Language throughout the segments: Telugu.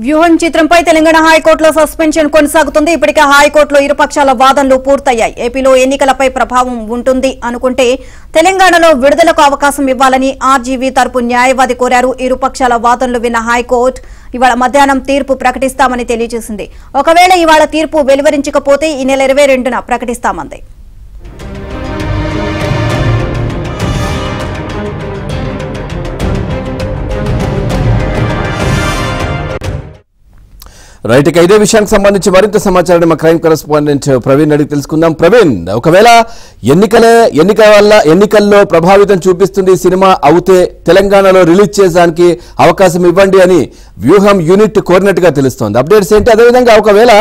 వ్యూహం చిత్రంపై తెలంగాణ హైకోర్టులో సస్పెన్షన్ కొనసాగుతుంది. ఇప్పటికే హైకోర్టులో ఇరుపక్షాల వాదనలు పూర్తయ్యాయి. ఏపీలో ఎన్నికలపై ప్రభావం ఉంటుంది అనుకుంటే తెలంగాణలో విడుదలకు అవకాశం ఇవ్వాలని ఆర్జీవీ తరపు న్యాయవాది కోరారు. ఇరుపక్షాల వాదనలు విన్న హైకోర్టు ఇవాళ మధ్యాహ్నం తీర్పు ప్రకటిస్తామని తెలియజేసింది. ఒకవేళ ఇవాళ తీర్పు వెలువరించకపోతే ఈ నెల 22న ప్రకటిస్తామంది. రైట్, ఇక ఇదే విషయానికి సంబంధించి మరింత సమాచారాన్ని మా క్రైమ్ కరెస్పాండెంట్ ప్రవీణ్ అడిగి తెలుసుకుందాం. ప్రవీణ్, ఒకవేళ ఎన్నికల్లో ప్రభావితం చూపిస్తుంది సినిమా అవుతే తెలంగాణలో రిలీజ్ చేయడానికి అవకాశం ఇవ్వండి అని వ్యూహం యూనిట్ కోరినట్టుగా తెలుస్తోంది. అప్డేట్స్ ఏంటి? అదేవిధంగా ఒకవేళ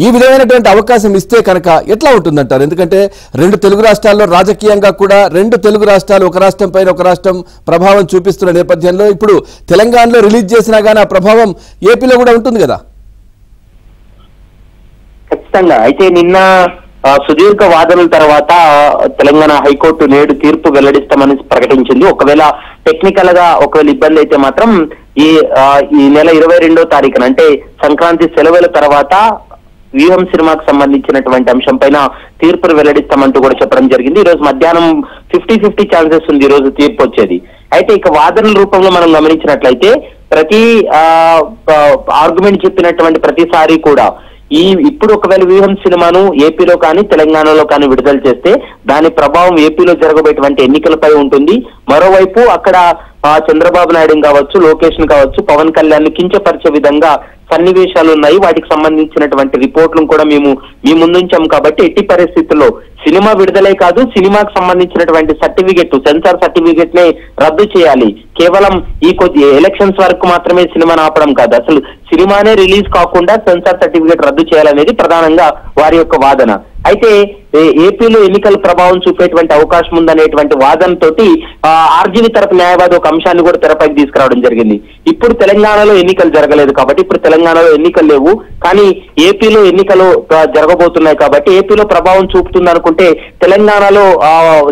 ఈ విధమైనటువంటి అవకాశం ఇస్తే కనుక ఎట్లా ఉంటుందంటారు? ఎందుకంటే రెండు తెలుగు రాష్ట్రాల్లో రాజకీయంగా కూడా రెండు తెలుగు రాష్ట్రాలు ఒక రాష్ట్రం పైన ఒక రాష్ట్రం ప్రభావం చూపిస్తున్న నేపథ్యంలో ఇప్పుడు తెలంగాణలో రిలీజ్ చేసినా కానీ ఆ ప్రభావం ఏపీలో కూడా ఉంటుంది కదా? ఖచ్చితంగా. అయితే నిన్న సుదీర్ఘ వాదనల తర్వాత తెలంగాణ హైకోర్టు నేడు తీర్పు వెల్లడిస్తామని ప్రకటించింది. ఒకవేళ టెక్నికల్ గా ఒకవేళ ఇబ్బంది అయితే మాత్రం ఈ నెల 22వ తారీఖున అంటే సంక్రాంతి సెలవుల తర్వాత వ్యూహం సినిమాకు సంబంధించినటువంటి అంశం పైన తీర్పును వెల్లడిస్తామంటూ కూడా చెప్పడం జరిగింది. ఈ రోజు మధ్యాహ్నం 50-50 ఛాన్సెస్ ఉంది ఈ రోజు తీర్పు వచ్చేది. అయితే ఇక వాదనల రూపంలో మనం గమనించినట్లయితే ప్రతి ఆర్గ్యుమెంట్ చెప్పినటువంటి ప్రతిసారి కూడా ఇప్పుడు ఒకవేళ వ్యూహం సినిమాను ఏపీలో కానీ తెలంగాణలో కానీ విడుదల చేస్తే దాని ప్రభావం ఏపీలో జరగబోయేటువంటి ఎన్నికలపై ఉంటుంది. మరోవైపు అక్కడ చంద్రబాబు నాయుడు కావచ్చు, లోకేష్ కావచ్చు, పవన్ కళ్యాణ్ కించపరిచే విధంగా సన్నివేశాలు ఉన్నాయి. వాటికి సంబంధించినటువంటి రిపోర్ట్లను కూడా మేము మీ ముందుంచాం. కాబట్టి ఎట్టి పరిస్థితుల్లో సినిమా విడుదలే కాదు, సినిమాకు సంబంధించినటువంటి సర్టిఫికెట్ సెన్సార్ సర్టిఫికెట్ నే రద్దు చేయాలి. కేవలం ఈ కొద్ది ఎలక్షన్స్ వరకు మాత్రమే సినిమాను ఆపడం కాదు, అసలు సినిమానే రిలీజ్ కాకుండా సెన్సార్ సర్టిఫికెట్ రద్దు చేయాలనేది ప్రధానంగా వారి యొక్క వాదన. అయితే ఏపీలో ఎన్నికల ప్రభావం చూపేటువంటి అవకాశం ఉందనేటువంటి వాదనతోటి ఆర్జీవీ తరపు న్యాయవాది ఒక అంశాన్ని కూడా తెరపైకి తీసుకురావడం జరిగింది. ఇప్పుడు తెలంగాణలో ఎన్నికలు జరగలేదు కాబట్టి ఇప్పుడు తెలంగాణలో ఎన్నికలు లేవు, కానీ ఏపీలో ఎన్నికలు జరగబోతున్నాయి కాబట్టి ఏపీలో ప్రభావం చూపుతుంది అనుకుంటే తెలంగాణలో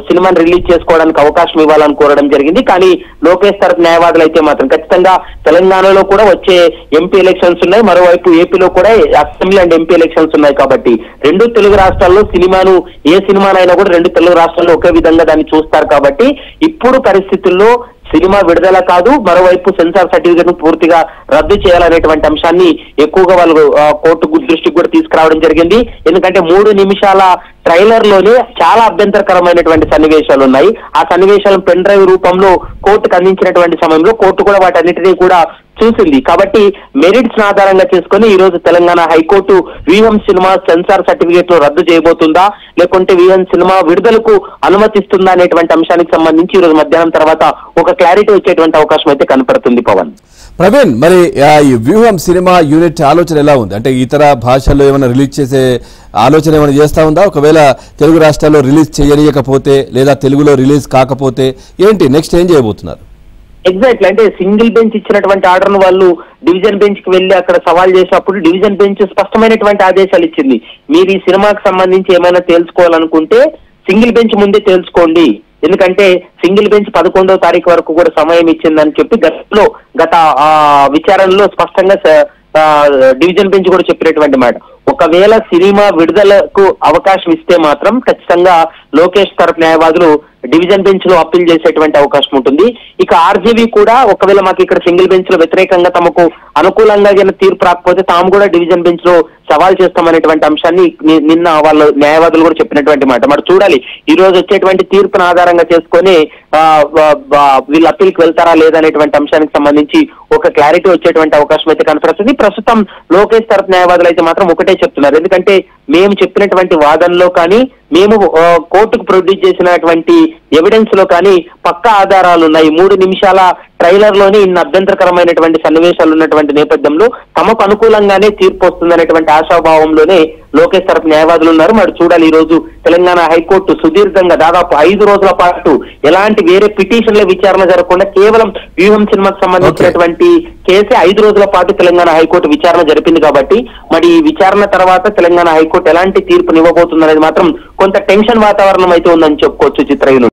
సినిమాని రిలీజ్ చేసుకోవడానికి అవకాశం ఇవ్వాలని కోరడం జరిగింది. కానీ లోకేష్ తరపు న్యాయవాదులు అయితే మాత్రం ఖచ్చితంగా తెలంగాణలో కూడా వచ్చే ఎంపీ ఎలక్షన్స్ ఉన్నాయి, మరోవైపు ఏపీలో కూడా అసెంబ్లీ అండ్ ఎంపీ ఎలక్షన్స్ ఉన్నాయి కాబట్టి రెండు తెలుగు రాష్ట్రాల్లో సినిమాను ఏ సినిమానైనా కూడా రెండు తెలుగు రాష్ట్రాల్లో ఒకే విధంగా దాన్ని చూస్తారు. కాబట్టి ఇప్పుడు పరిస్థితుల్లో సినిమా విడుదల కాదు, మరోవైపు సెన్సార్ సర్టిఫికెట్ ను పూర్తిగా రద్దు చేయాలనేటువంటి అంశాన్ని ఎక్కువగా వాళ్ళు కోర్టు దృష్టికి కూడా తీసుకురావడం జరిగింది. ఎందుకంటే 3 నిమిషాల ట్రైలర్ లోనే చాలా అభ్యంతరకరమైనటువంటి సన్నివేశాలు ఉన్నాయి. ఆ సన్నివేశాలను పెన్ డ్రైవ్ రూపంలో కోర్టుకు అందించినటువంటి సమయంలో కోర్టు కూడా వాటన్నిటినీ కూడా చూసింది. కాబట్టి మెరిట్స్ ఆధారంగా చేసుకుని ఈ రోజు తెలంగాణ హైకోర్టు వ్యూహం సినిమా సెన్సార్ సర్టిఫికేట్ ను రద్దు చేయబోతుందా లేకుంటే వ్యూహం సినిమా విడుదలకు అనుమతిస్తుందా అనేటువంటి అంశానికి సంబంధించి ఈ రోజు మధ్యాహ్నం తర్వాత ఒక క్లారిటీ వచ్చేటువంటి అవకాశం అయితే కనపడుతుంది. పవన్, ప్రవీణ్, మరి ఈ వ్యూహం సినిమా యూనిట్ ఆలోచన ఎలా ఉంది? అంటే ఇతర భాషల్లో ఏమైనా రిలీజ్ చేసే ఆలోచన ఏమైనా చేస్తా ఉందా? ఒకవేళ తెలుగు రాష్ట్రాల్లో రిలీజ్ చేయకపోతే లేదా తెలుగులో రిలీజ్ కాకపోతే ఏంటి నెక్స్ట్ ఏం చేయబోతున్నారు? ఎగ్జాక్ట్లీ, అంటే సింగిల్ బెంచ్ ఇచ్చినటువంటి ఆర్డర్ను వాళ్ళు డివిజన్ బెంచ్ కి వెళ్లి అక్కడ సవాల్ చేసినప్పుడు డివిజన్ బెంచ్ స్పష్టమైనటువంటి ఆదేశాలు ఇచ్చింది. మీరు ఈ సినిమాకి సంబంధించి ఏమైనా తెలుసుకోవాలనుకుంటే సింగిల్ బెంచ్ ముందే తెలుసుకోండి, ఎందుకంటే సింగిల్ బెంచ్ 11వ తారీఖు వరకు కూడా సమయం ఇచ్చిందని చెప్పి గత విచారణలో స్పష్టంగా డివిజన్ బెంచ్ కూడా చెప్పినటువంటి మాట. ఒకవేళ సినిమా విడుదలకు అవకాశం ఇస్తే మాత్రం ఖచ్చితంగా లోకేష్ తరపు న్యాయవాదులు డివిజన్ బెంచ్ లో అప్పీల్ చేసేటువంటి అవకాశం ఉంటుంది. ఇక ఆర్జీవీ కూడా ఒకవేళ మాకు ఇక్కడ సింగిల్ బెంచ్ లో వ్యతిరేకంగా తమకు అనుకూలంగా తీర్పు రాకపోతే తాము కూడా డివిజన్ బెంచ్ లో సవాల్ చేస్తామనేటువంటి అంశాన్ని నిన్న వాళ్ళ న్యాయవాదులు కూడా చెప్పినటువంటి మాట. మరి చూడాలి ఈ రోజు వచ్చేటువంటి తీర్పును ఆధారంగా చేసుకొని వీళ్ళు అప్పీల్కి వెళ్తారా లేదనేటువంటి అంశానికి సంబంధించి ఒక క్లారిటీ వచ్చేటువంటి అవకాశం అయితే కనపడుతుంది. ప్రస్తుతం లోకేష్ తరపు న్యాయవాదులు అయితే మాత్రం ఒకటే చెప్తున్నారు, ఎందుకంటే మేము చెప్పినటువంటి వాదనలో కానీ మేము కోర్టుకు ప్రొడ్యూస్ చేసినటువంటి ఎవిడెన్స్ లో కానీ పక్కా ఆధారాలు ఉన్నాయి. 3 నిమిషాల ట్రైలర్ లోనే ఇన్ని అభ్యంతరకరమైనటువంటి సన్నివేశాలు ఉన్నటువంటి నేపథ్యంలో తమకు అనుకూలంగానే తీర్పు వస్తుందనేటువంటి ఆశాభావంలోనే లోకేష్ తరపు న్యాయవాదులు ఉన్నారు. మరి చూడాలి ఈ రోజు తెలంగాణ హైకోర్టు సుదీర్ఘంగా దాదాపు 5 రోజుల పాటు ఎలాంటి వేరే పిటిషన్ల విచారణ జరగకుండా కేవలం వ్యూహం సినిమాకు సంబంధించినటువంటి కేసే 5 రోజుల పాటు తెలంగాణ హైకోర్టు విచారణ జరిపింది. కాబట్టి మరి ఈ విచారణ తర్వాత తెలంగాణ హైకోర్టు ఎలాంటి తీర్పునివ్వబోతుందనేది మాత్రం కొంత టెన్షన్ వాతావరణం అయితే ఉందని చెప్పుకోవచ్చు. చిత్రయూను